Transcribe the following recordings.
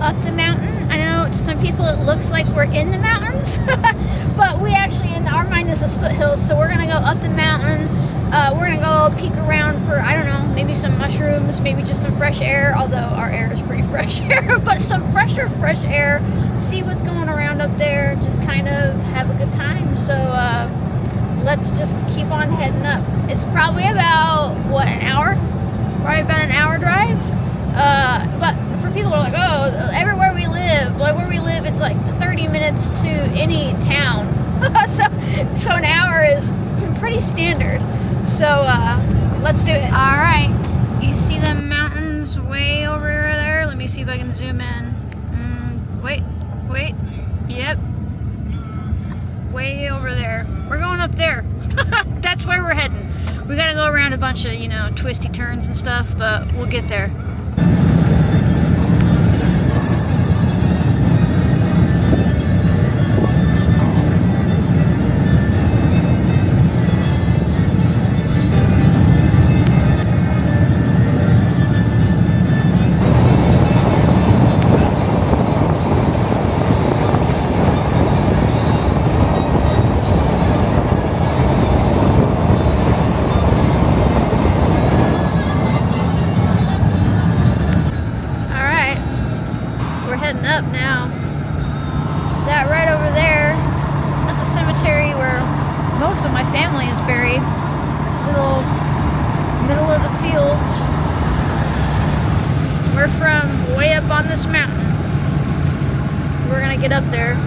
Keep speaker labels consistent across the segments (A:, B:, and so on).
A: up the mountain. I know to some people it looks like we're in the mountains, but we actually, in our mind, this is foothills, so we're gonna go up the mountain. We're gonna go peek around for, I don't know, maybe some mushrooms, maybe just some fresh air, although our air is pretty fresh air, but some fresh air, see what's going around up there, just kind of have a good time. So let's just keep on heading up. It's probably about, what, an hour? Probably about an hour drive. But for people who are like, oh, everywhere we live, like where we live, it's like 30 minutes to any town. so an hour is pretty standard. So let's do it. All right, you see the mountains way over there? Let me see if I can zoom in. Wait, yep, way over there. We're going up there. That's where we're heading. We gotta go around a bunch of, you know, twisty turns and stuff, but we'll get there. Up now. That right over there, that's a cemetery where most of my family is buried. Little middle of the fields. We're from way up on this mountain. We're gonna get up there.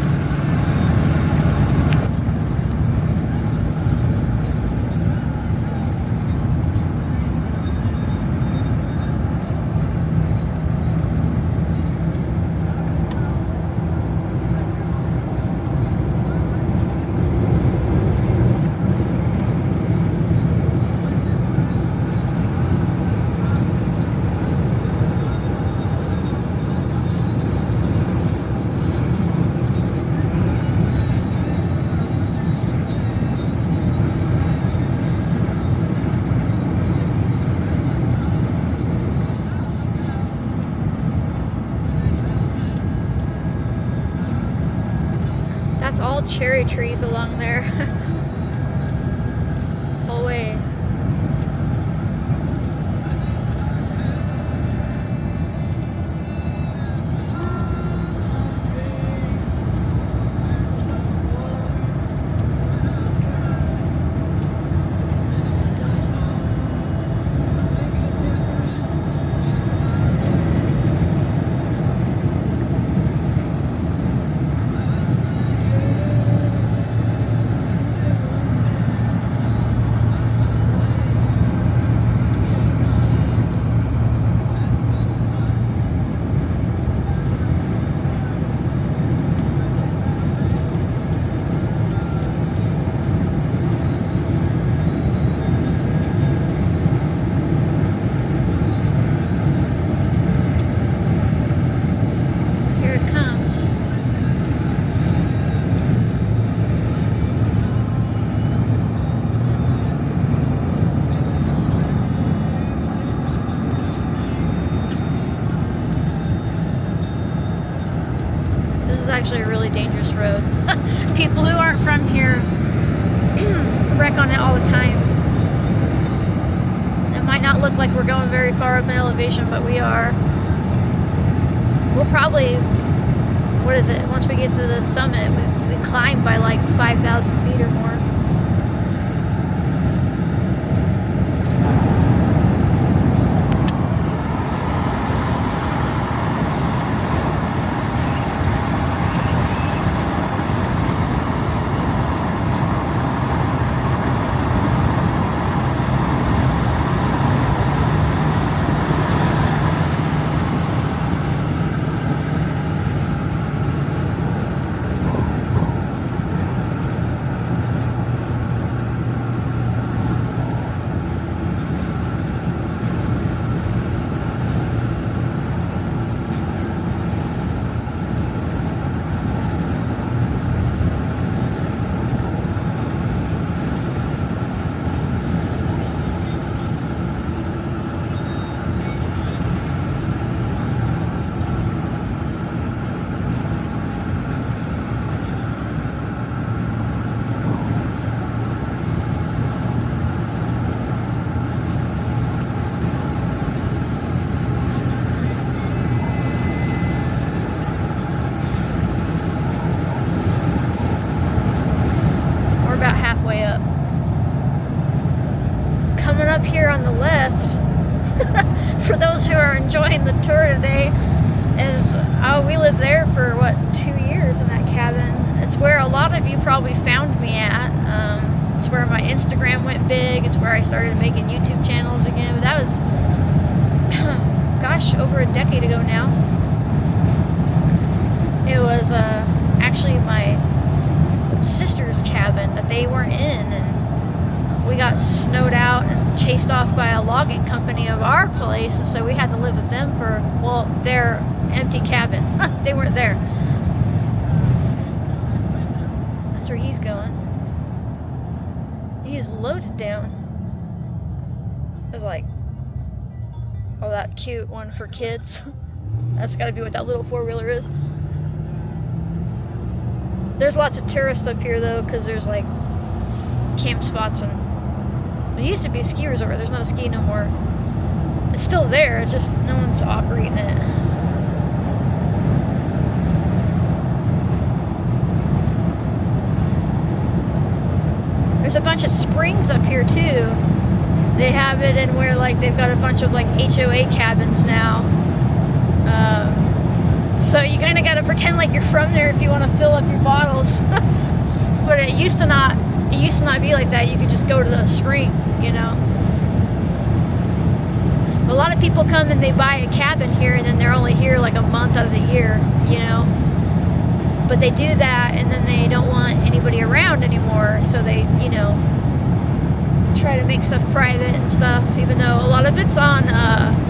A: That's all cherry trees along there. Whole way. Actually a really dangerous road. People who aren't from here wreck on it all the time. It might not look like we're going very far up in elevation, but we are. We'll probably, what is it, once we get to the summit, we climb by like 5,000 feet or more. for those who are enjoying the tour today, is we lived there for what, 2 years in that cabin. It's where a lot of you probably found me at. It's where my Instagram went big. It's where I started making YouTube channels again. But that was, gosh, over a decade ago now. It was actually my sister's cabin that they were in, and we got snowed out and chased off by a logging company of our place, and so we had to live with them for, well, their empty cabin. They weren't there. That's where he's going. He is loaded down. It was like, oh, that cute one for kids. That's gotta be what that little four-wheeler is. There's lots of tourists up here though, because there's like camp spots, and there used to be a ski resort. There's no ski no more. It's still there, it's just no one's operating it. There's a bunch of springs up here too. They have it in where like they've got a bunch of like HOA cabins now. So you kind of got to pretend like you're from there if you want to fill up your bottles. But it used to not be like that. You could just go to the spring, you know. A lot of people come and they buy a cabin here, and then they're only here like a month out of the year, you know. But they do that, and then they don't want anybody around anymore, so they, you know, try to make stuff private and stuff, even though a lot of it's on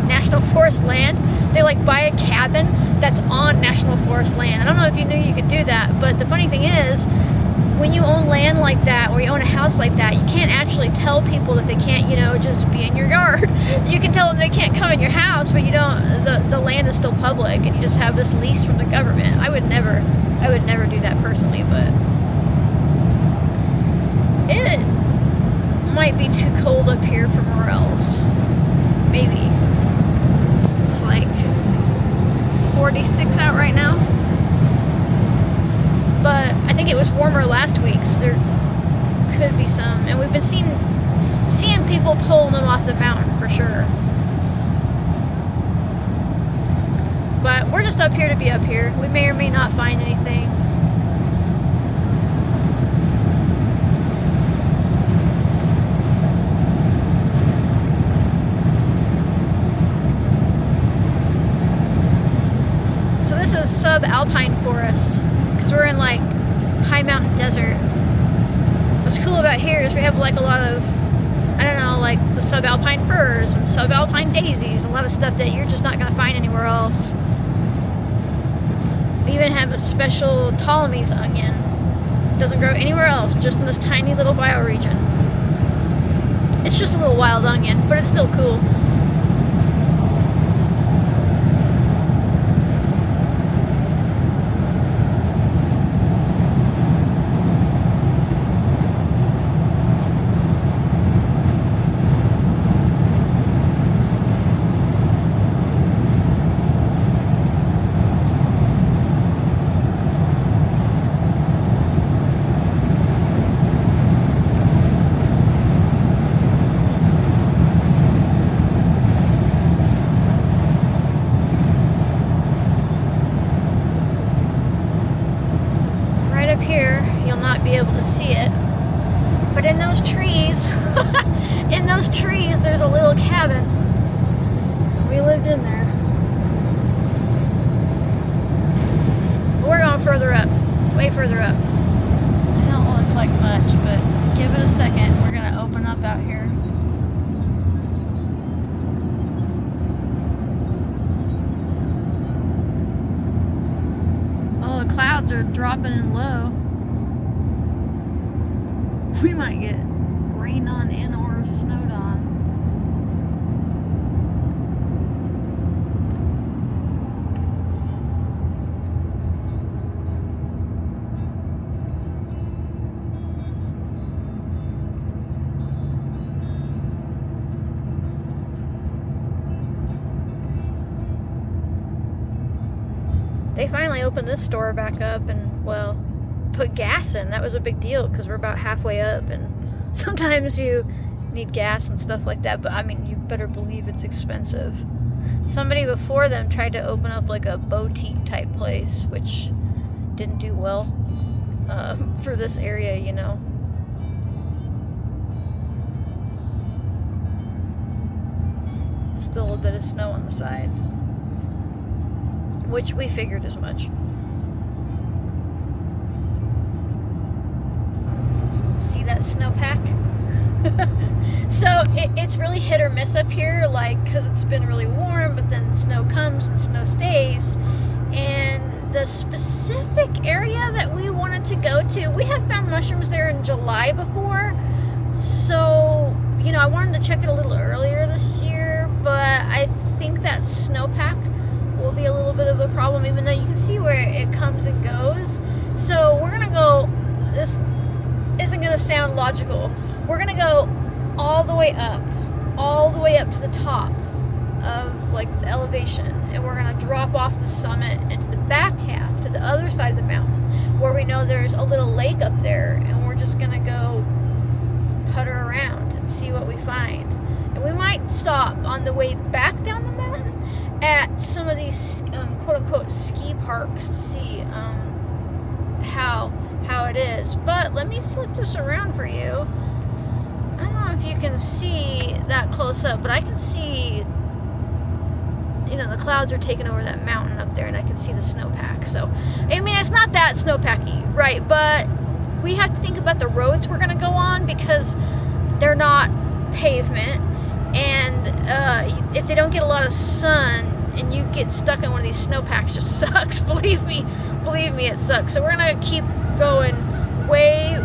A: National Forest land. They like buy a cabin that's on National Forest land. I don't know if you knew you could do that, but the funny thing is, when you own land like that, or you own a house like that, you can't actually tell people that they can't, you know, just be in your yard. You can tell them they can't come in your house, but you don't, the land is still public, and you just have this lease from the government. I would never do that personally, but it might be too cold up here for morels. Maybe. It's like 46 out right now. But I think it was warmer last week, so there could be some. And we've been seeing people pulling them off the mountain for sure. But we're just up here to be up here. We may or may not find anything. So this is subalpine forest, because we're in like high mountain desert. What's cool about here is we have like a lot of, I don't know, like the subalpine firs and subalpine daisies, a lot of stuff that you're just not going to find anywhere else. We even have a special Ptolemy's onion. It doesn't grow anywhere else, just in this tiny little bioregion. It's just a little wild onion, but it's still cool. There's a little cabin. We lived in there. We're going further up, way further up. It don't look like much, but give it a second. We're gonna open up out here. Oh, the clouds are dropping in low. We might get rain on in or snowed on. They finally opened this store back up and, well, put gas in. That was a big deal because we're about halfway up, and sometimes you need gas and stuff like that, but I mean, you better believe it's expensive. Somebody before them tried to open up like a boutique type place, which didn't do well for this area, you know. Still a bit of snow on the side, which we figured as much. See that snowpack? So it's really hit or miss up here, like, because it's been really warm, but then snow comes and snow stays. And the specific area that we wanted to go to, we have found mushrooms there in July before, so, you know, I wanted to check it a little earlier this year, but I think that snowpack will be a little bit of a problem, even though you can see where it comes and goes. So we're gonna go, this isn't gonna sound logical, we're gonna go all the way up to the top of like the elevation, and we're gonna drop off the summit into the back half to the other side of the mountain where we know there's a little lake up there, and we're just gonna go putter around and see what we find. And we might stop on the way back down the mountain at some of these quote-unquote ski parks to see how it is. But let me flip this around for you. I don't know if you can see that close up, but I can see, you know, the clouds are taking over that mountain up there, and I can see the snowpack. So, I mean, it's not that snowpacky, right? But we have to think about the roads we're going to go on, because they're not pavement, and if they don't get a lot of sun and you get stuck in one of these snowpacks, just sucks. Believe me, it sucks. So we're going to keep going way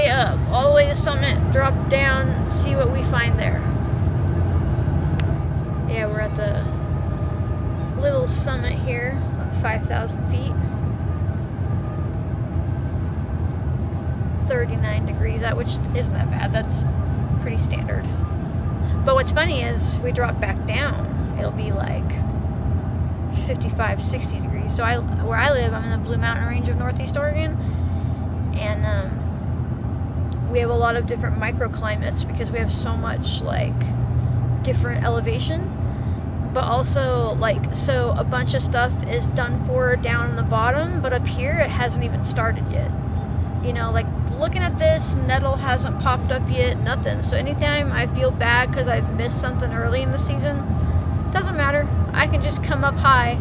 A: up, all the way to the summit, drop down, see what we find there. Yeah, we're at the little summit here, 5,000 feet. 39 degrees out, which isn't that bad. That's pretty standard. But what's funny is we drop back down, it'll be like 55, 60 degrees. So where I live, I'm in the Blue Mountain Range of Northeast Oregon, and we have a lot of different microclimates because we have so much like different elevation. But also, like, so a bunch of stuff is done for down in the bottom, but up here it hasn't even started yet. You know, like, looking at this, nettle hasn't popped up yet, nothing. So anytime I feel bad because I've missed something early in the season, doesn't matter. I can just come up high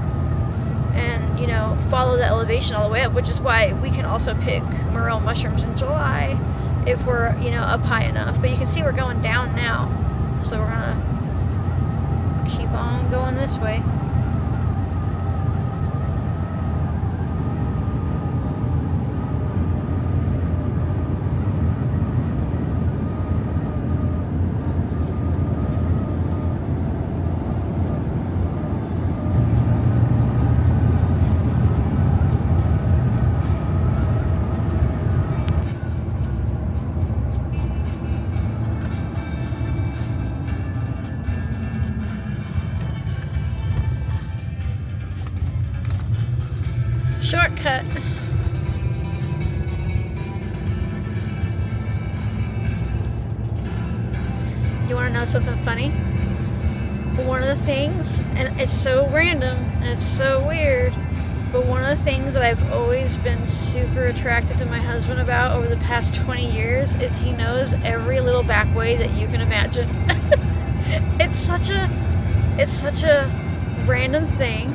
A: and, you know, follow the elevation all the way up, which is why we can also pick morel mushrooms in July if we're, you know, up high enough. But you can see we're going down now, so we're gonna keep on going this way. Shortcut. You want to know something funny? One of the things, and it's so random and it's so weird, but one of the things that I've always been super attracted to my husband about over the past 20 years is he knows every little back way that you can imagine. It's such a random thing.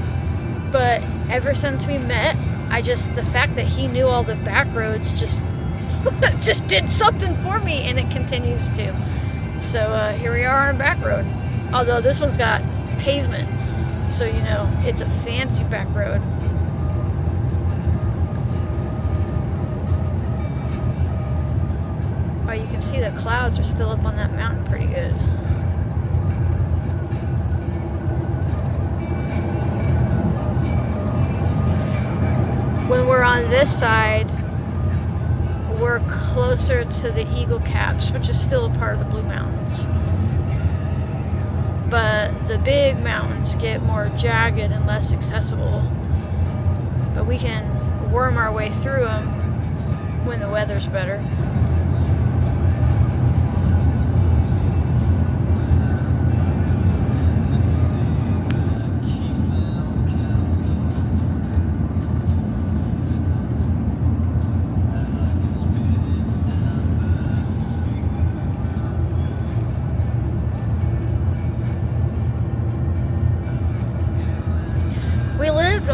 A: But ever since we met, the fact that he knew all the back roads just did something for me, and it continues to. So here we are on a back road. Although this one's got pavement, so you know, it's a fancy back road. Oh, you can see the clouds are still up on that mountain pretty good. When we're on this side, we're closer to the Eagle Caps, which is still a part of the Blue Mountains. But the big mountains get more jagged and less accessible. But we can worm our way through them when the weather's better.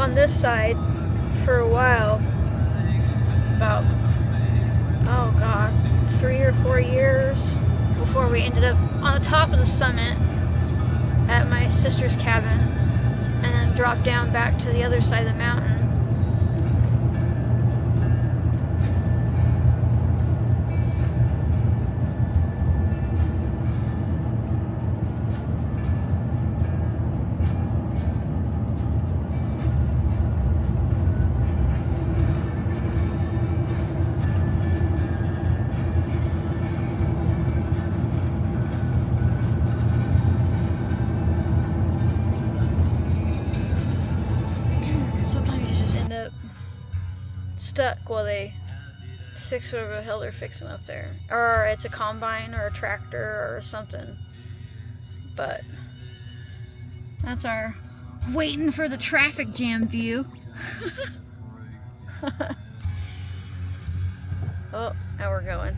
A: on this side for a while, about, oh god, 3 or 4 years before we ended up on the top of the summit at my sister's cabin and then dropped down back to the other side of the mountain. Stuck while they fix whatever the hell they're fixing up there. Or it's a combine or a tractor or something. But that's our waiting for the traffic jam view. Oh, now we're going.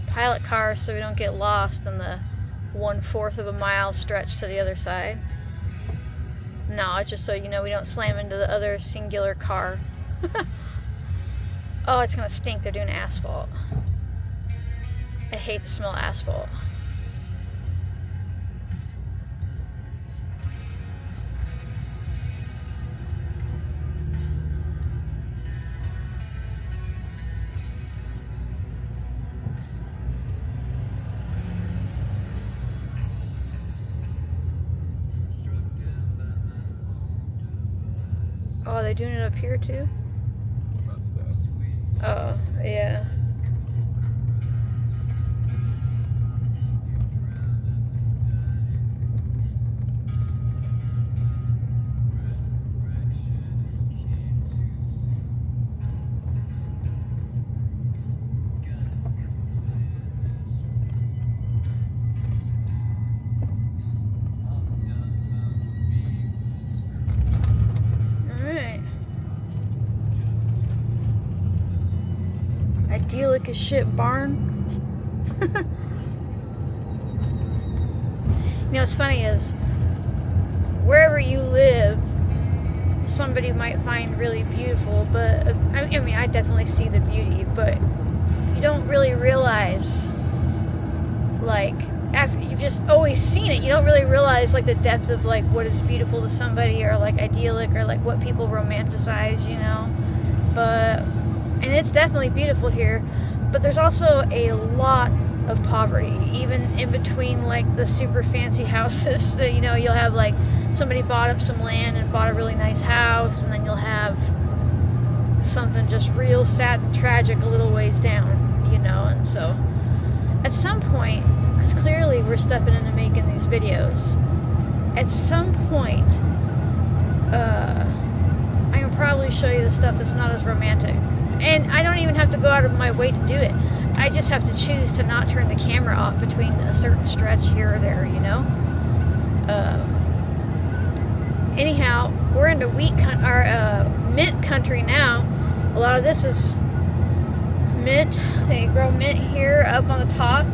A: Pilot car so we don't get lost in the 1/4 of a mile stretch to the other side. No, it's just so you know we don't slam into the other singular car. Oh, it's gonna stink. They're doing asphalt. I hate the smell of asphalt. Oh, are they doing it up here too?
B: That's that.
A: Oh, yeah. Idyllic as shit barn. You know what's funny is wherever you live somebody might find really beautiful, but I mean I definitely see the beauty, but you don't really realize, like, after you've just always seen it, you don't really realize like the depth of like what is beautiful to somebody, or like idyllic, or like what people romanticize, you know. But and it's definitely beautiful here, but there's also a lot of poverty, even in between like the super fancy houses. So, you know, you'll have like somebody bought up some land and bought a really nice house, and then you'll have something just real sad and tragic a little ways down, you know. And so at some point, because clearly we're stepping into making these videos, at some point I can probably show you the stuff that's not as romantic. And I don't even have to go out of my way to do it. I just have to choose to not turn the camera off between a certain stretch here or there, you know? Anyhow, we're into mint country now. A lot of this is mint. They grow mint here up on the top.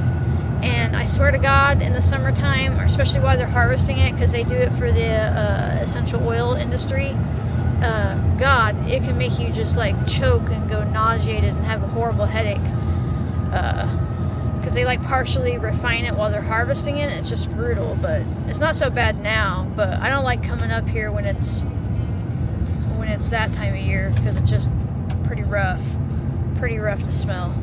A: And I swear to God, in the summertime, or especially while they're harvesting it, because they do it for the essential oil industry, God, it can make you just like choke and go nauseated and have a horrible headache, because they like partially refine it while they're harvesting it. It's just brutal, but it's not so bad now. But I don't like coming up here when it's that time of year, because it's just pretty rough to smell.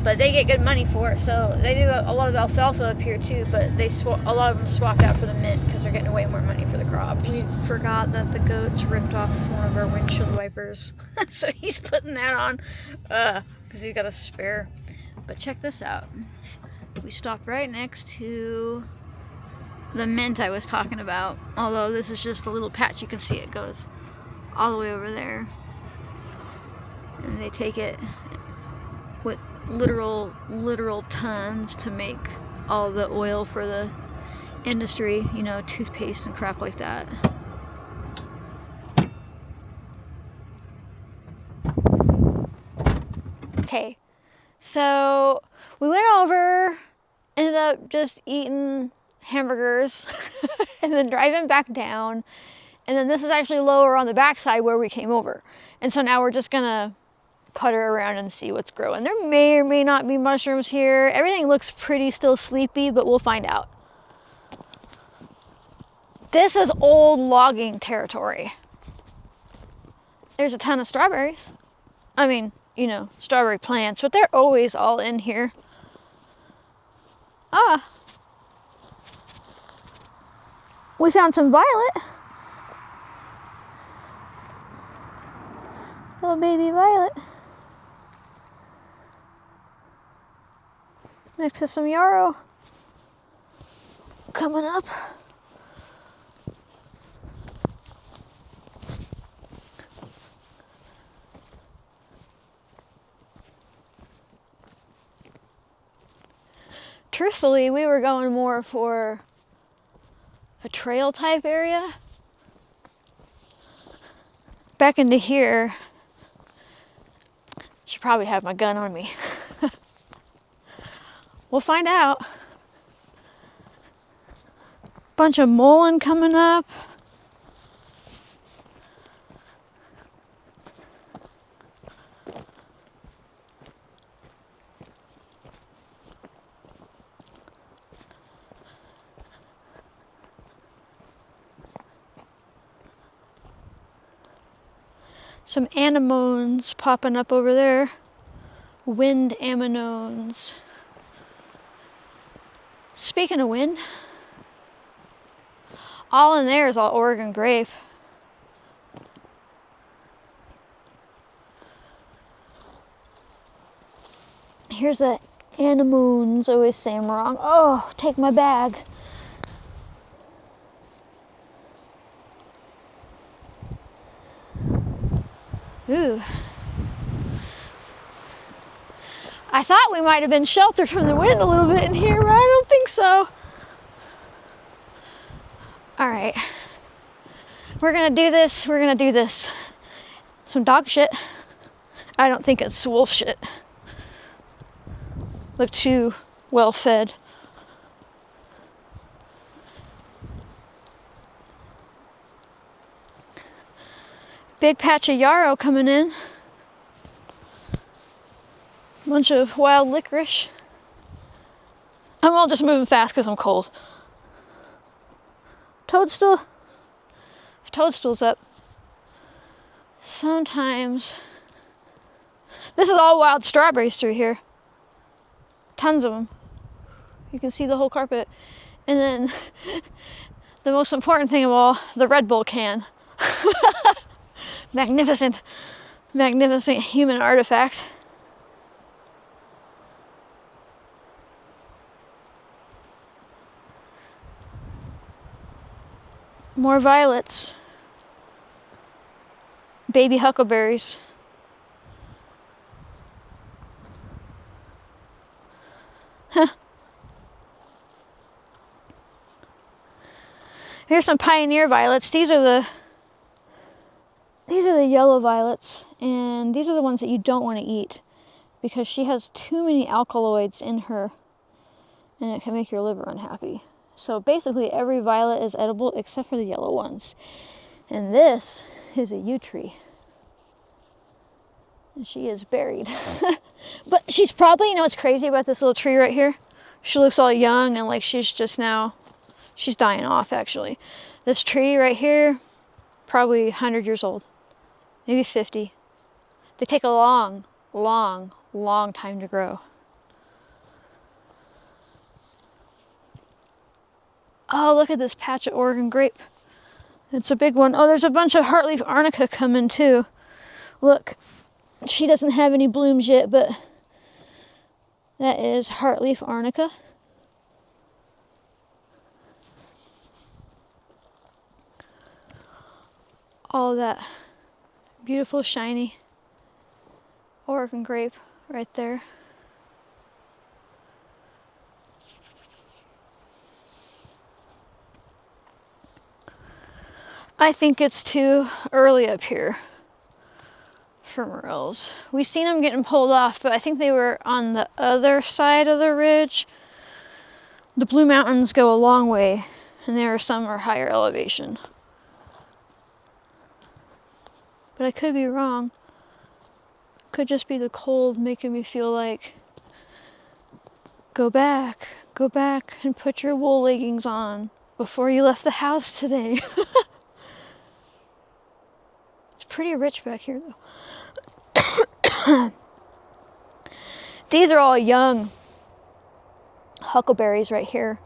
A: But they get good money for it, so they do a lot of alfalfa up here too, but a lot of them swapped out for the mint because they're getting way more money for the crops. We forgot that the goats ripped off one of our windshield wipers. So he's putting that on because he's got a spare. But check this out. We stopped right next to the mint I was talking about, although this is just a little patch. You can see it goes all the way over there. And they take it with literal tons to make all the oil for the industry, you know, toothpaste and crap like that. Okay, So we went over, ended up just eating hamburgers and then driving back down. And then this is actually lower on the backside where we came over. And so now we're just gonna putter around and see what's growing. There may or may not be mushrooms here. Everything looks pretty still sleepy, but we'll find out. This is old logging territory. There's a ton of strawberries. I mean, you know, strawberry plants, but they're always all in here. Ah. We found some violet. Little baby violet. Next to some yarrow. Coming up. Truthfully, we were going more for a trail type area. Back into here, should probably have my gun on me. We'll find out. Bunch of mullein coming up. Some anemones popping up over there. Wind anemones. Speaking of wind, all in there is all Oregon grape. Here's the anemones. I always say I'm wrong. Oh, take my bag. Ooh. I thought we might have been sheltered from the wind a little bit in here, but I don't think so. All right. We're gonna do this. We're gonna do this. Some dog shit. I don't think it's wolf shit. Look too well fed. Big patch of yarrow coming in. Bunch of wild licorice. I'm all just moving fast because I'm cold. Toadstool. If toadstool's up. Sometimes. This is all wild strawberries through here. Tons of them. You can see the whole carpet. And then the most important thing of all, the Red Bull can. Magnificent, magnificent human artifact. More violets. Baby huckleberries. Huh. Here's some pioneer violets. These are the yellow violets, and these are the ones that you don't want to eat because she has too many alkaloids in her and it can make your liver unhappy. So basically every violet is edible except for the yellow ones. And this is a yew tree. And she is buried. But she's probably, you know what's crazy about this little tree right here? She looks all young and like she's dying off actually. This tree right here, probably 100 years old. Maybe 50. They take a long, long, long time to grow. Oh, look at this patch of Oregon grape. It's a big one. Oh, there's a bunch of heartleaf arnica coming too. Look, she doesn't have any blooms yet, but that is heartleaf arnica. All of that beautiful, shiny Oregon grape right there. I think it's too early up here for morels. We seen them getting pulled off, but I think they were on the other side of the ridge. The Blue Mountains go a long way, and there are some are higher elevation. But I could be wrong. Could just be the cold making me feel like, go back and put your wool leggings on before you left the house today. It's pretty rich back here though. These are all young huckleberries right here,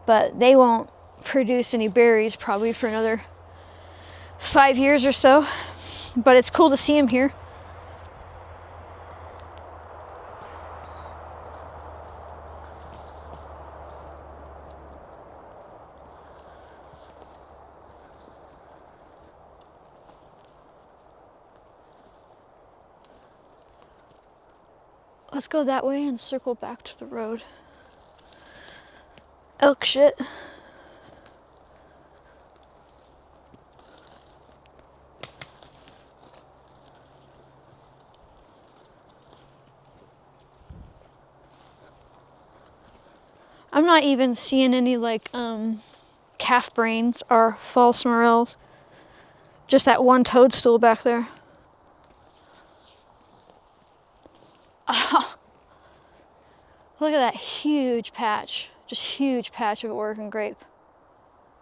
A: but they won't produce any berries probably for another 5 years or so, but it's cool to see them here. Let's go that way and circle back to the road. Elk shit. I'm not even seeing any like calf brains or false morels. Just that one toadstool back there. Oh, look at that huge patch. Just huge patch of Oregon grape.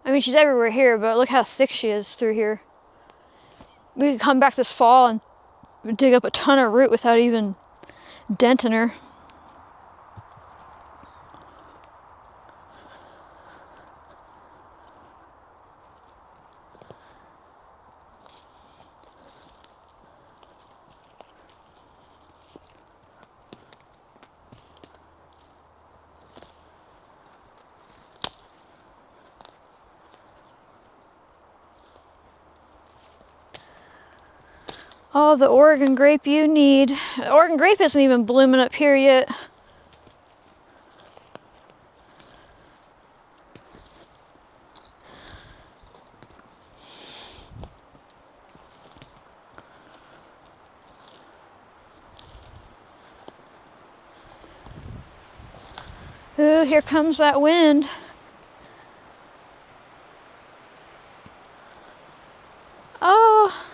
A: I mean, she's everywhere here, but look how thick she is through here. We could come back this fall and dig up a ton of root without even denting her. All the Oregon grape you need. Oregon grape isn't even blooming up here yet. Ooh, here comes that wind. Oh.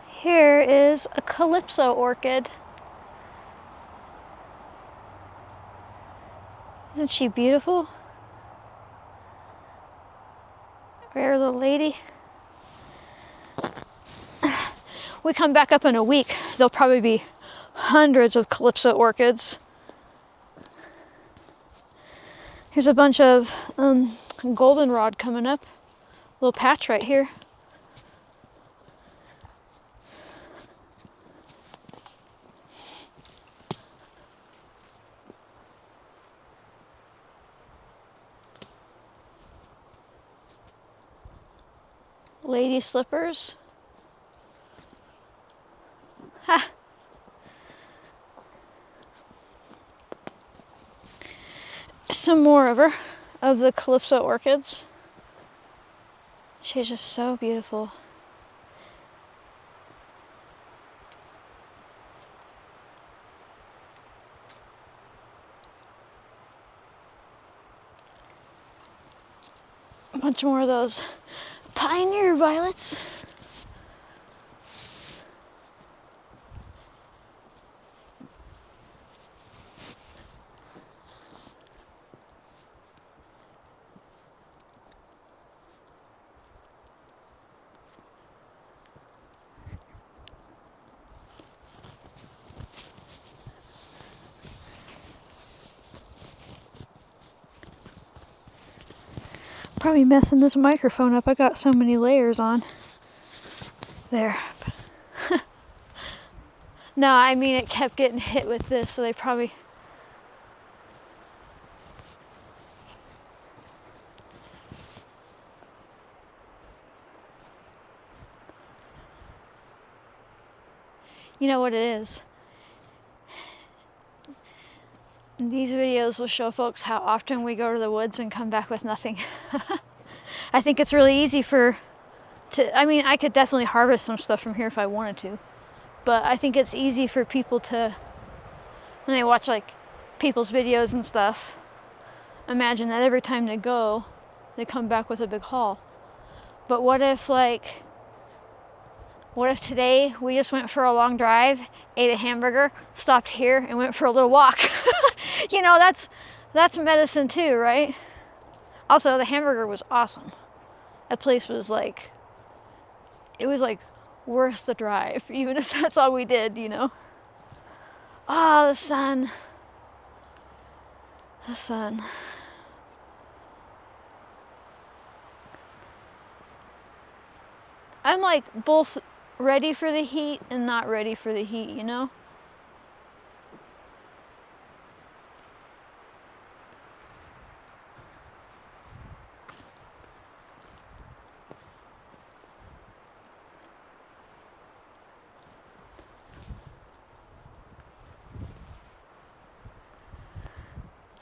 A: Here is a calypso orchid. Isn't she beautiful? Rare little lady. We come back up in a week, there'll probably be hundreds of calypso orchids. Here's a bunch of goldenrod coming up. Little patch right here. Lady slippers. Ha! Some more of her, of the calypso orchids. She's just so beautiful. A bunch more of those pioneer violets. Probably messing this microphone up. I got so many layers on. There. No, I mean it kept getting hit with this, so they probably... You know what it is? These videos will show folks how often we go to the woods and come back with nothing. I think it's really easy I mean, I could definitely harvest some stuff from here if I wanted to, but I think it's easy for people to, when they watch like people's videos and stuff, imagine that every time they go, they come back with a big haul. But what if today we just went for a long drive, ate a hamburger, stopped here, and went for a little walk? You know, that's medicine too, right? Also, the hamburger was awesome. That place was like, it was like worth the drive, even if that's all we did, you know? Oh, the sun. The sun. I'm like both ready for the heat and not ready for the heat, you know?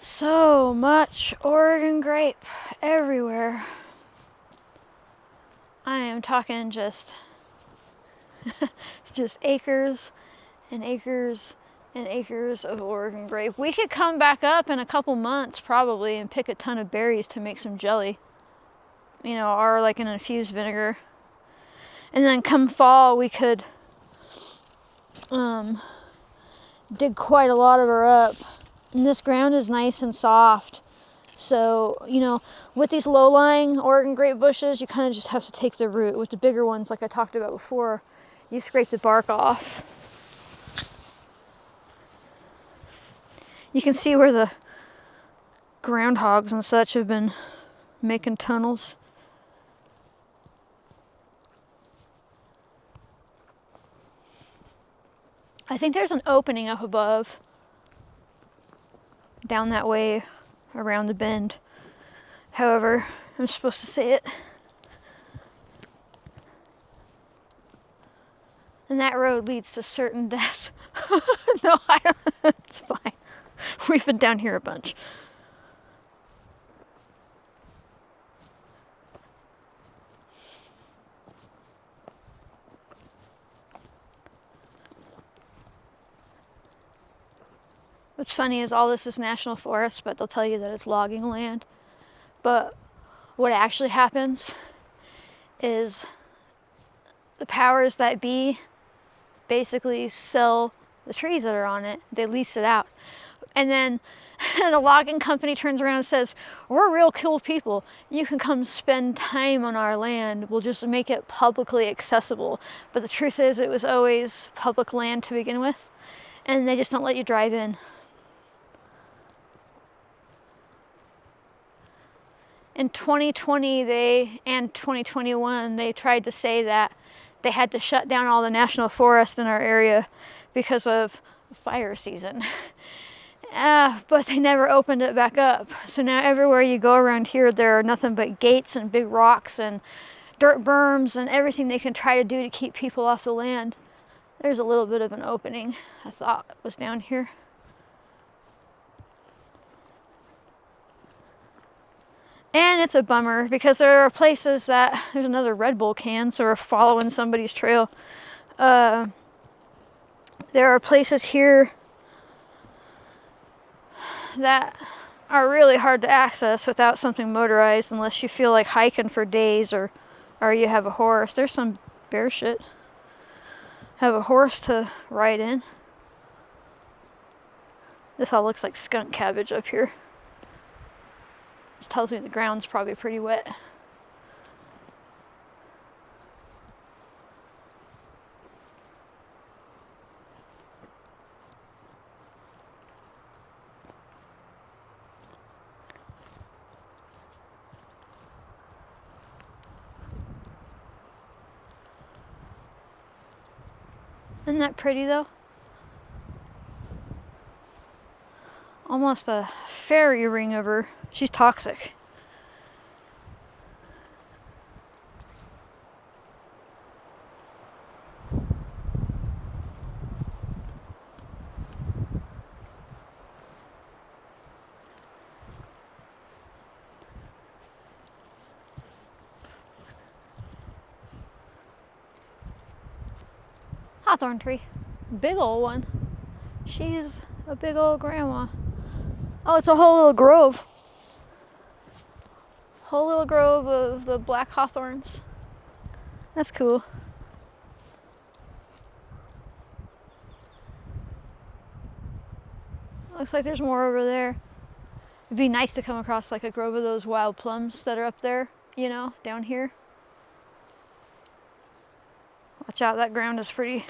A: So much Oregon grape everywhere. I am talking just acres and acres and acres of Oregon grape. We could come back up in a couple months probably and pick a ton of berries to make some jelly, you know, or like an infused vinegar. And then come fall we could dig quite a lot of her up. And this ground is nice and soft. So, you know, with these low-lying Oregon grape bushes, you kind of just have to take the root. With the bigger ones, like I talked about before, you scrape the bark off. You can see where the groundhogs and such have been making tunnels. I think there's an opening up above, down that way, around the bend. However, I'm supposed to say it. And that road leads to certain death. No, I don't. It's fine. We've been down here a bunch. What's funny is all this is national forest, but they'll tell you that it's logging land. But what actually happens is the powers that be basically sell the trees that are on it. They lease it out. And then the logging company turns around and says, we're real cool people. You can come spend time on our land. We'll just make it publicly accessible. But the truth is, it was always public land to begin with. And they just don't let you drive in. In 2020 and 2021, they tried to say that they had to shut down all the national forest in our area because of fire season. But they never opened it back up. So now everywhere you go around here, there are nothing but gates and big rocks and dirt berms and everything they can try to do to keep people off the land. There's a little bit of an opening, I thought was down here. And it's a bummer because there are places that, there's another Red Bull can, so we're following somebody's trail. There are places here that are really hard to access without something motorized unless you feel like hiking for days or you have a horse. There's some bear shit. Have a horse to ride in. This all looks like skunk cabbage up here. This tells me the ground's probably pretty wet. Isn't that pretty though? Almost a fairy ring of her. She's toxic. Hawthorn tree. Big old one. She's a big old grandma. Oh, it's a whole little grove. Whole little grove of the black hawthorns. That's cool. Looks like there's more over there. It'd be nice to come across like a grove of those wild plums that are up there, you know, down here. Watch out, that ground is pretty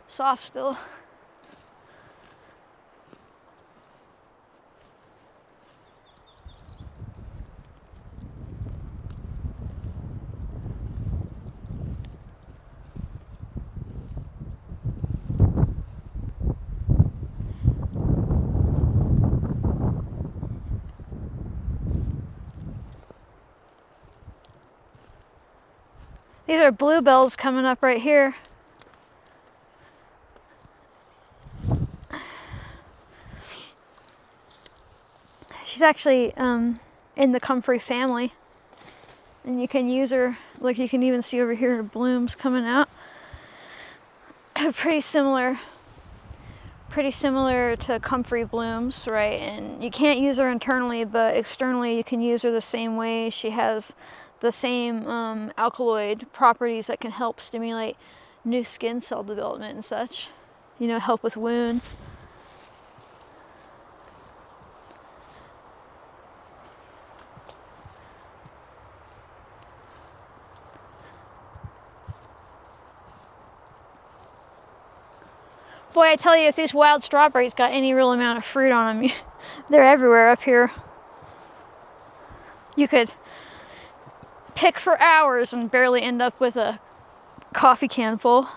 A: soft still. These are bluebells coming up right here. She's actually in the comfrey family, and you can use her, like you can even see over here her blooms coming out. Pretty similar to comfrey blooms, right? And you can't use her internally, but externally you can use her the same way. She has the same alkaloid properties that can help stimulate new skin cell development and such, you know, help with wounds. Boy, I tell you, if these wild strawberries got any real amount of fruit on them, they're everywhere up here. You could pick for hours and barely end up with a coffee can full.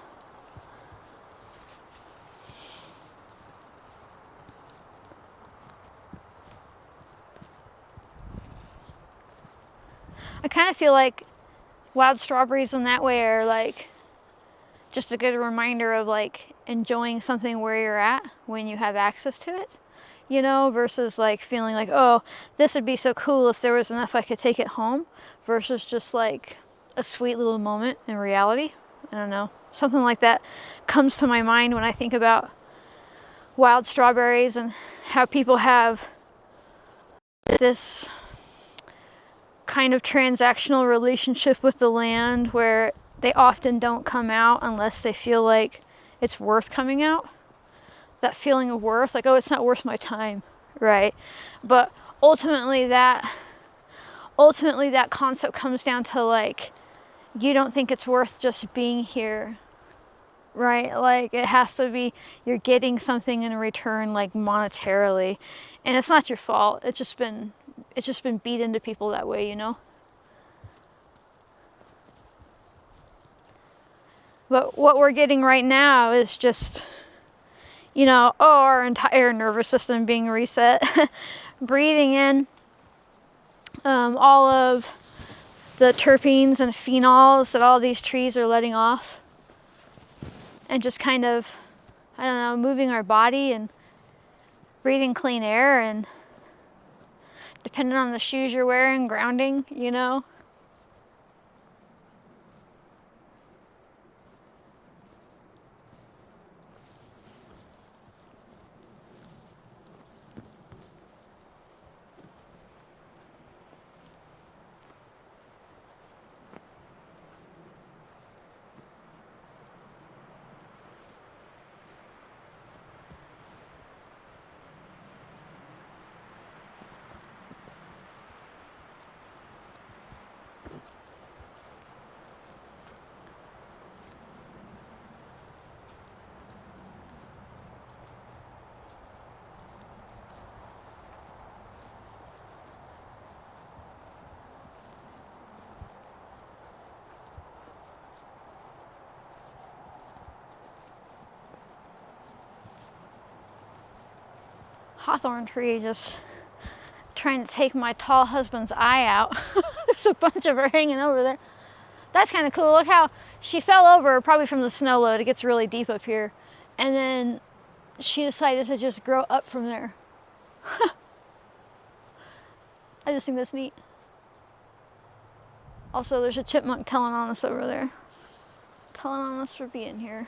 A: I kind of feel like wild strawberries in that way are like just a good reminder of like enjoying something where you're at when you have access to it, you know, versus like feeling like, oh, this would be so cool if there was enough I could take it home, versus just like a sweet little moment in reality. I don't know, something like that comes to my mind when I think about wild strawberries and how people have this kind of transactional relationship with the land where they often don't come out unless they feel like it's worth coming out. That feeling of worth, like, oh, it's not worth my time, right? But ultimately that concept comes down to like, you don't think it's worth just being here, right? Like, it has to be, you're getting something in return, like monetarily, and it's not your fault. It's just been beat into people that way, you know? But what we're getting right now is just, you know, oh, our entire nervous system being reset. Breathing in all of the terpenes and phenols that all these trees are letting off. And just kind of, I don't know, moving our body and breathing clean air, and depending on the shoes you're wearing, grounding, you know. Hawthorn tree just trying to take my tall husband's eye out. There's a bunch of her hanging over there. That's kind of cool. Look how she fell over, probably from the snow load. It gets really deep up here. And then she decided to just grow up from there. I just think that's neat. Also, there's a chipmunk telling on us over there. Telling on us for being here.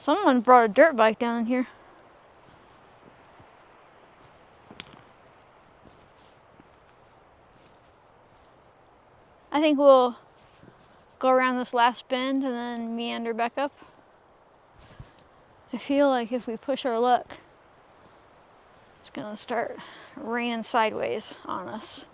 A: Someone brought a dirt bike down in here. I think we'll go around this last bend and then meander back up. I feel like if we push our luck, it's gonna start raining sideways on us.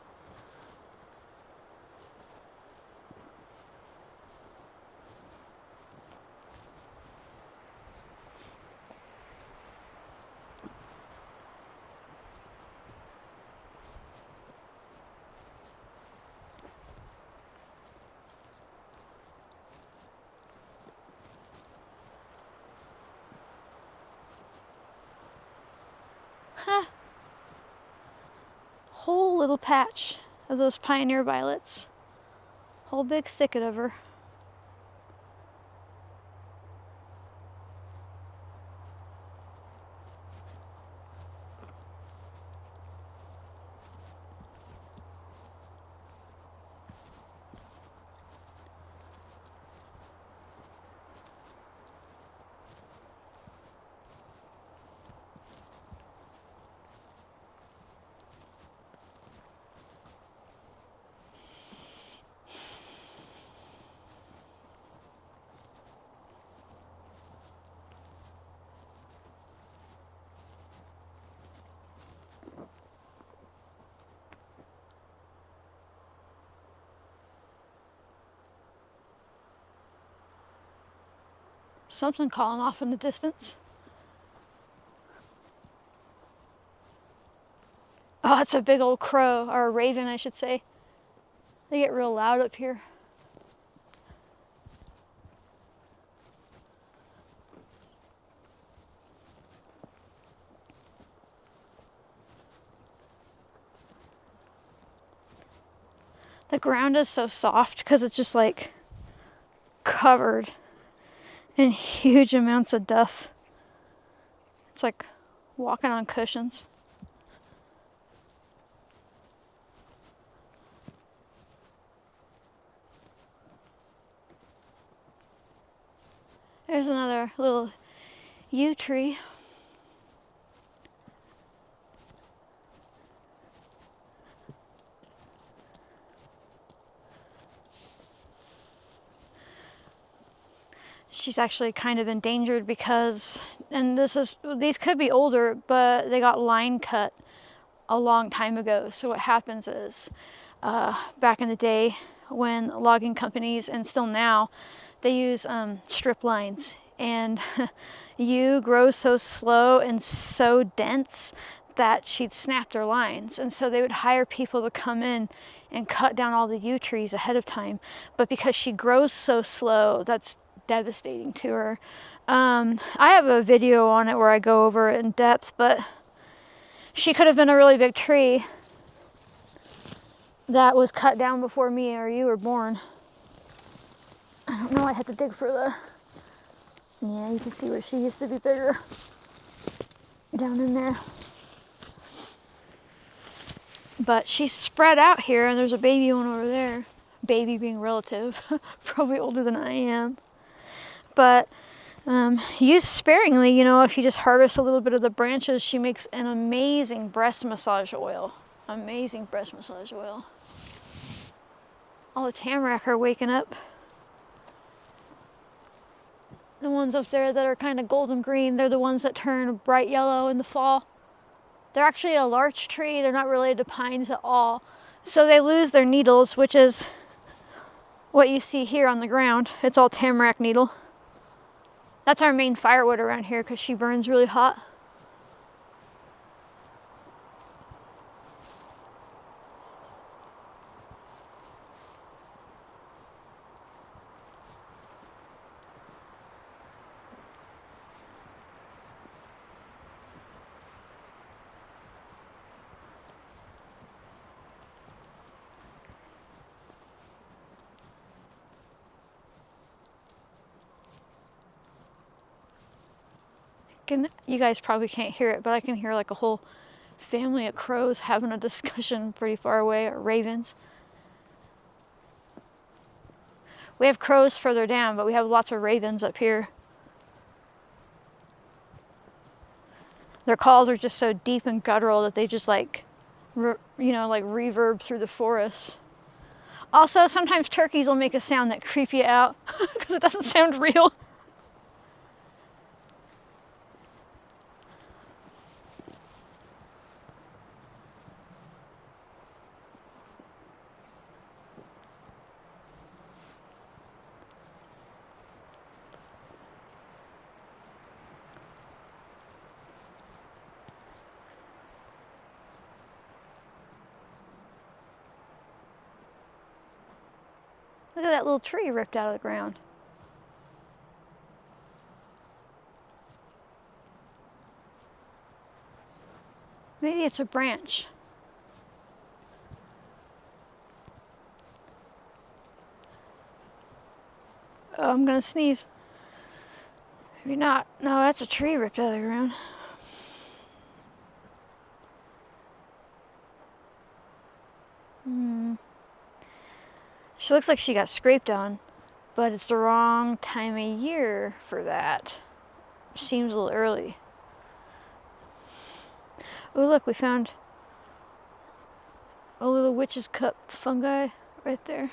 A: Huh. Whole little patch of those pioneer violets. Whole big thicket of her. Something calling off in the distance. Oh, it's a big old crow, or a raven, I should say. They get real loud up here. The ground is so soft because it's just like covered in huge amounts of duff. It's like walking on cushions. There's another little yew tree. She's actually kind of endangered because, and these could be older, but they got line cut a long time ago. So what happens is, back in the day when logging companies, and still now, they use strip lines, and yew grows so slow and so dense that she'd snap their lines. And so they would hire people to come in and cut down all the yew trees ahead of time. But because she grows so slow, that's devastating to her. I have a video on it where I go over it in depth, but she could have been a really big tree that was cut down before me or you were born. I don't know, I had to dig for the... Yeah, you can see where she used to be bigger. Down in there. But she's spread out here, and there's a baby one over there. Baby being relative. Probably older than I am. But use sparingly, you know, if you just harvest a little bit of the branches, she makes an amazing breast massage oil. Amazing breast massage oil. All the tamarack are waking up. The ones up there that are kind of golden green, they're the ones that turn bright yellow in the fall. They're actually a larch tree. They're not related to pines at all. So they lose their needles, which is what you see here on the ground. It's all tamarack needle. That's our main firewood around here because she burns really hot. You guys probably can't hear it, but I can hear like a whole family of crows having a discussion pretty far away, or ravens. We have crows further down, but we have lots of ravens up here. Their calls are just so deep and guttural that they just like, like reverb through the forest. Also, sometimes turkeys will make a sound that creep you out because it doesn't sound real. Look at that little tree ripped out of the ground. Maybe it's a branch. Oh, I'm gonna sneeze. Maybe not. No, that's a tree ripped out of the ground. She looks like she got scraped on, but it's the wrong time of year for that. Seems a little early. Oh, look, we found a little witch's cup fungi right there.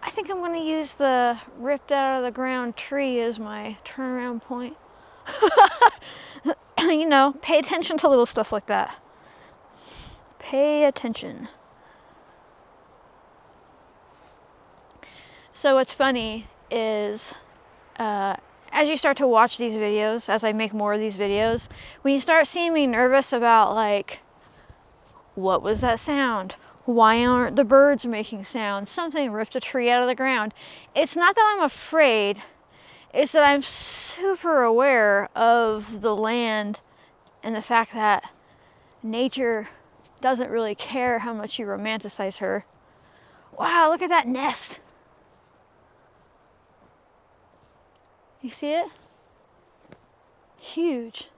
A: I think I'm going to use the ripped out of the ground tree as my turnaround point. You know, pay attention to little stuff like that. Pay attention. So what's funny is as you start to watch these videos, as I make more of these videos, when you start seeing me nervous about like, what was that sound? Why aren't the birds making sound? Something ripped a tree out of the ground. It's not that I'm afraid, it's that I'm super aware of the land and the fact that nature doesn't really care how much you romanticize her. Wow, look at that nest. You see it? Huge.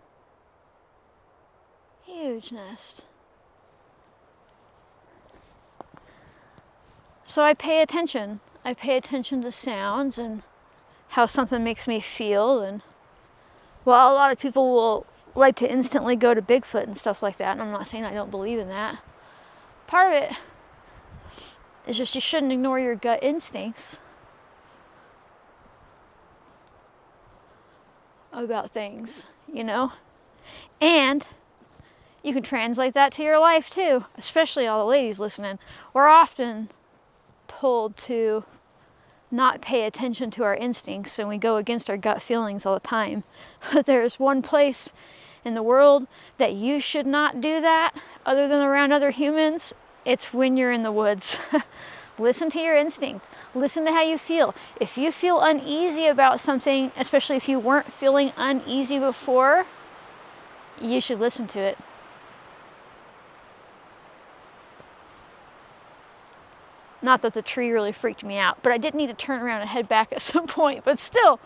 A: Huge nest. So I pay attention. I pay attention to sounds and how something makes me feel. And well, a lot of people will like to instantly go to Bigfoot and stuff like that. And I'm not saying I don't believe in that. Part of it is just you shouldn't ignore your gut instincts about things, you know? And you can translate that to your life too, especially all the ladies listening. We're often told to not pay attention to our instincts and we go against our gut feelings all the time. But there's one place in the world that you should not do that other than around other humans. It's when you're in the woods. Listen to your instinct. Listen to how you feel. If you feel uneasy about something, especially if you weren't feeling uneasy before, you should listen to it. Not that the tree really freaked me out, but I did need to turn around and head back at some point, but still.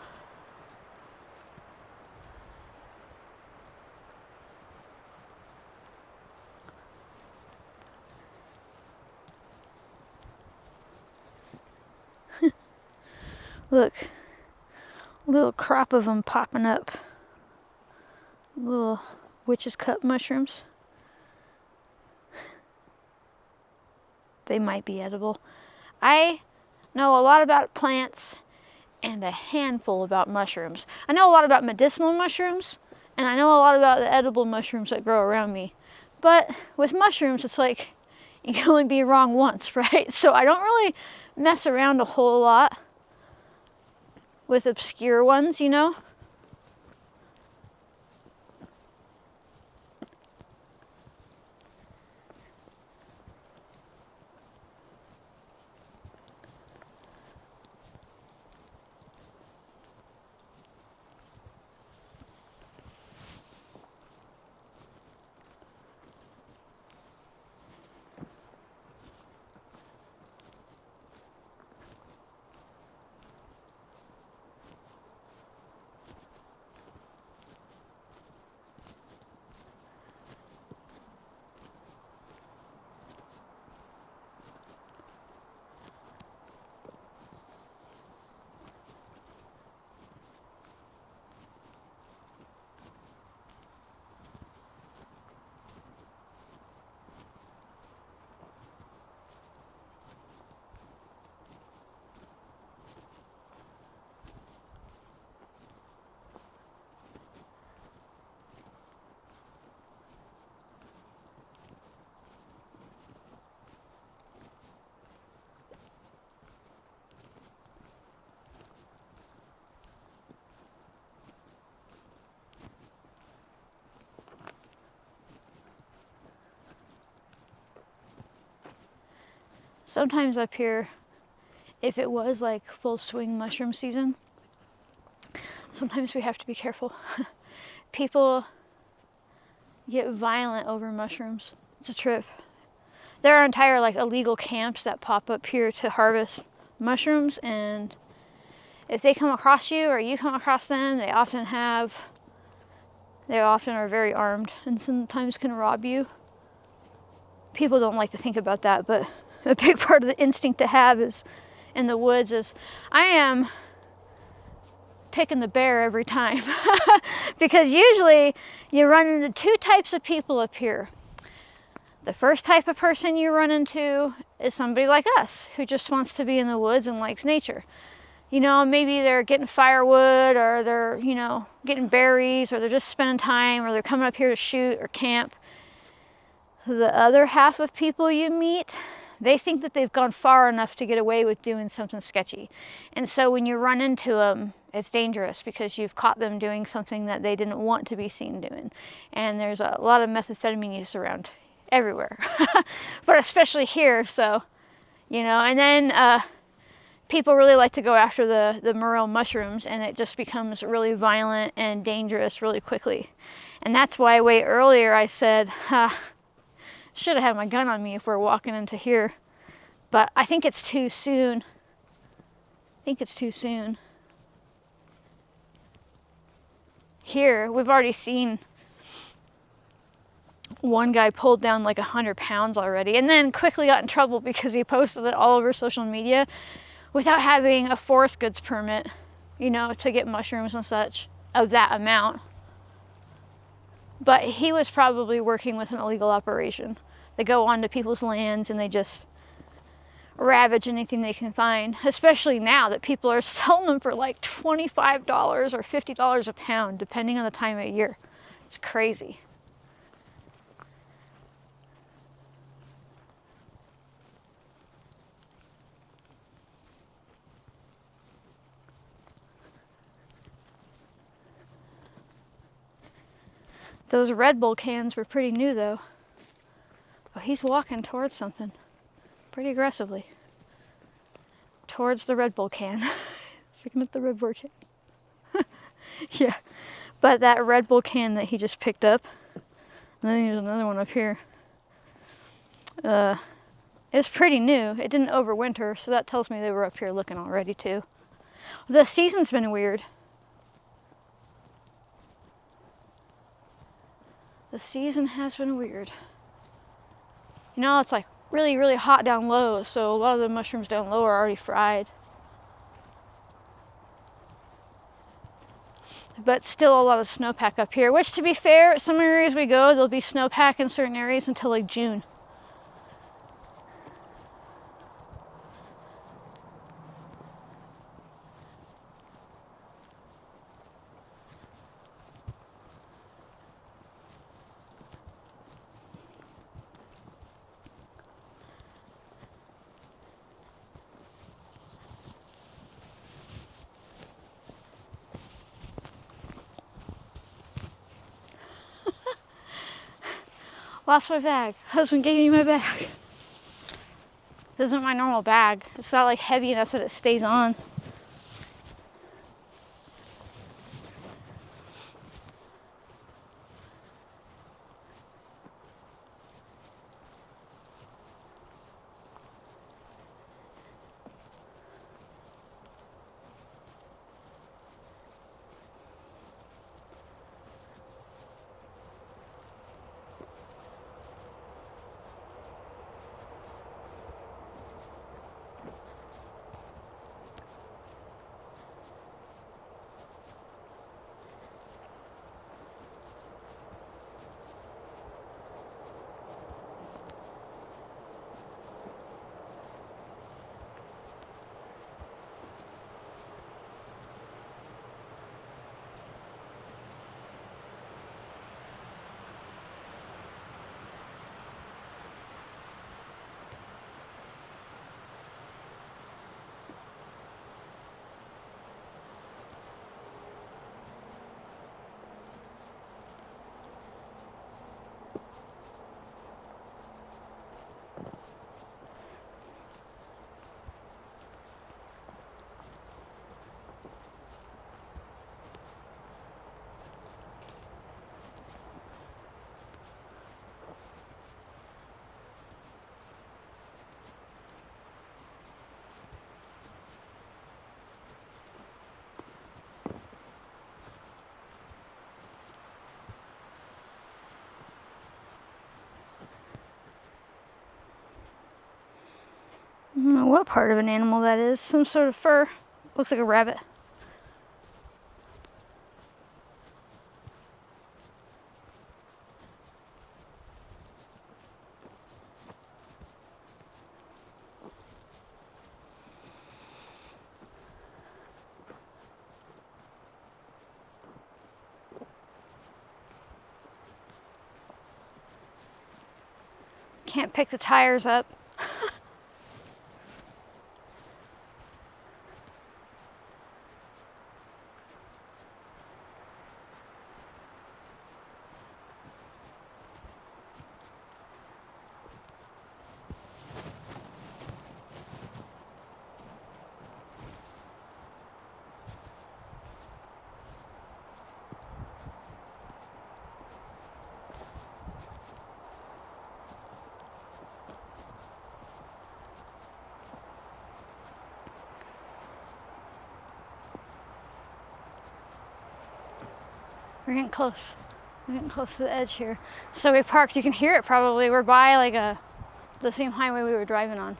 A: Look, a little crop of them popping up. Little witch's cup mushrooms. They might be edible. I know a lot about plants and a handful about mushrooms. I know a lot about medicinal mushrooms, and I know a lot about the edible mushrooms that grow around me. But with mushrooms, it's like you can only be wrong once, right? So I don't really mess around a whole lot with obscure ones, you know? sometimes up here, if it was like full swing mushroom season, sometimes we have to be careful. People get violent over mushrooms. It's a trip. There are entire like illegal camps that pop up here to harvest mushrooms, and if they come across you or you come across them, they often are very armed and sometimes can rob you. People don't like to think about that, but a big part of the instinct to have is in the woods is I am picking the bear every time. Because usually you run into two types of people up here. The first type of person you run into is somebody like us who just wants to be in the woods and likes nature. You know, maybe they're getting firewood, or they're, you know, getting berries, or they're just spending time, or they're coming up here to shoot or camp. The other half of people you meet, they think that they've gone far enough to get away with doing something sketchy. And so when you run into them, it's dangerous because you've caught them doing something that they didn't want to be seen doing. And there's a lot of methamphetamine use around everywhere, but especially here. So, you know, and then people really like to go after the morel mushrooms, and it just becomes really violent and dangerous really quickly. And that's why way earlier I said, should have had my gun on me if we're walking into here. But I think it's too soon. Here, we've already seen one guy pulled down like 100 pounds already, and then quickly got in trouble because he posted it all over social media without having a forest goods permit, you know, to get mushrooms and such of that amount. But he was probably working with an illegal operation. They go onto people's lands and they just ravage anything they can find, especially now that people are selling them for like $25 or $50 a pound, depending on the time of year. It's crazy. Those Red Bull cans were pretty new though. Oh, he's walking towards something pretty aggressively. Towards the Red Bull can. Picking up the Red Bull can. Yeah. But that Red Bull can that he just picked up, and then there's another one up here. It's pretty new. It didn't overwinter, so that tells me they were up here looking already too. The season's been weird. The season has been weird. You know, it's like really, really hot down low, so a lot of the mushrooms down low are already fried. But still a lot of snowpack up here, which to be fair, some areas we go, there'll be snowpack in certain areas until like June. Lost my bag. Husband gave me my bag. This isn't my normal bag. It's not like heavy enough that it stays on. know what part of an animal that is. Some sort of fur. Looks like a rabbit. Can't pick the tires up. We're getting close. We're getting close to the edge here. So we parked, you can hear it probably. We're by like the same highway we were driving on.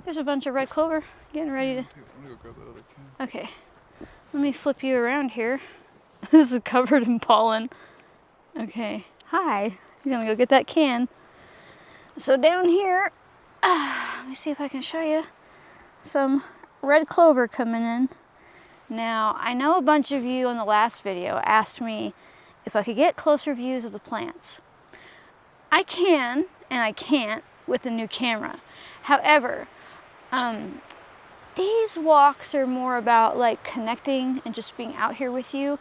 A: There's a bunch of red clover getting ready to...
B: I'm gonna go grab the other can.
A: Okay, let me flip you around here. This is covered in pollen. Okay, hi. He's gonna go get that can. So down here, let me see if I can show you some red clover coming in. Now, I know a bunch of you in the last video asked me if I could get closer views of the plants. I can, and I can't with the new camera. However, these walks are more about like connecting and just being out here with you.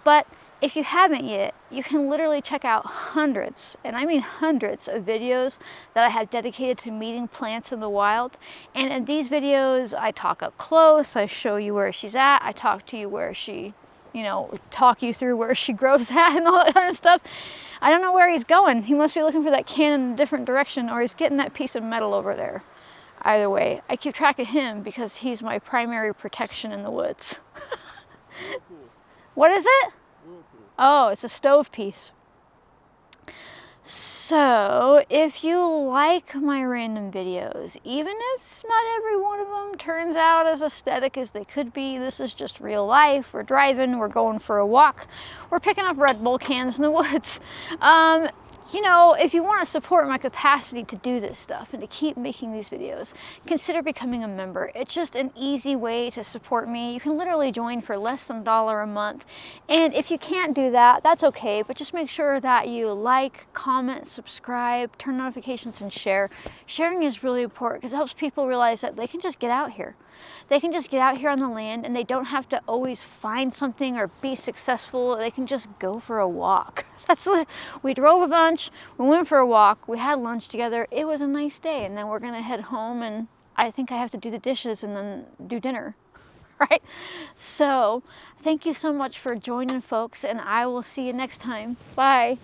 A: But if you haven't yet, you can literally check out hundreds, and I mean hundreds of videos that I have dedicated to meeting plants in the wild. And in these videos, I talk up close, I show you where she's at, I talk to you where she, you know, talk you through where she grows at and all that kind of stuff. I don't know where he's going. He must be looking for that can in a different direction, or he's getting that piece of metal over there. Either way, I keep track of him because he's my primary protection in the woods. What is it? Oh, it's a stove piece. So, if you like my random videos, even if not every one of them turns out as aesthetic as they could be, this is just real life. We're driving, we're going for a walk, we're picking up Red Bull cans in the woods. You know, if you want to support my capacity to do this stuff and to keep making these videos, consider becoming a member. It's just an easy way to support me. You can literally join for less than $1 a month. And if you can't do that, that's okay, but just make sure that you like, comment, subscribe, turn notifications, and share. Sharing is really important because it helps people realize that they can just get out here. They can just get out here on the land and they don't have to always find something or be successful. They can just go for a walk. That's what we drove a bunch, we went for a walk, we had lunch together. It was a nice day, and then we're gonna head home, and I think I have to do the dishes and then do dinner, right? So thank you so much for joining, folks, and I will see you next time. Bye.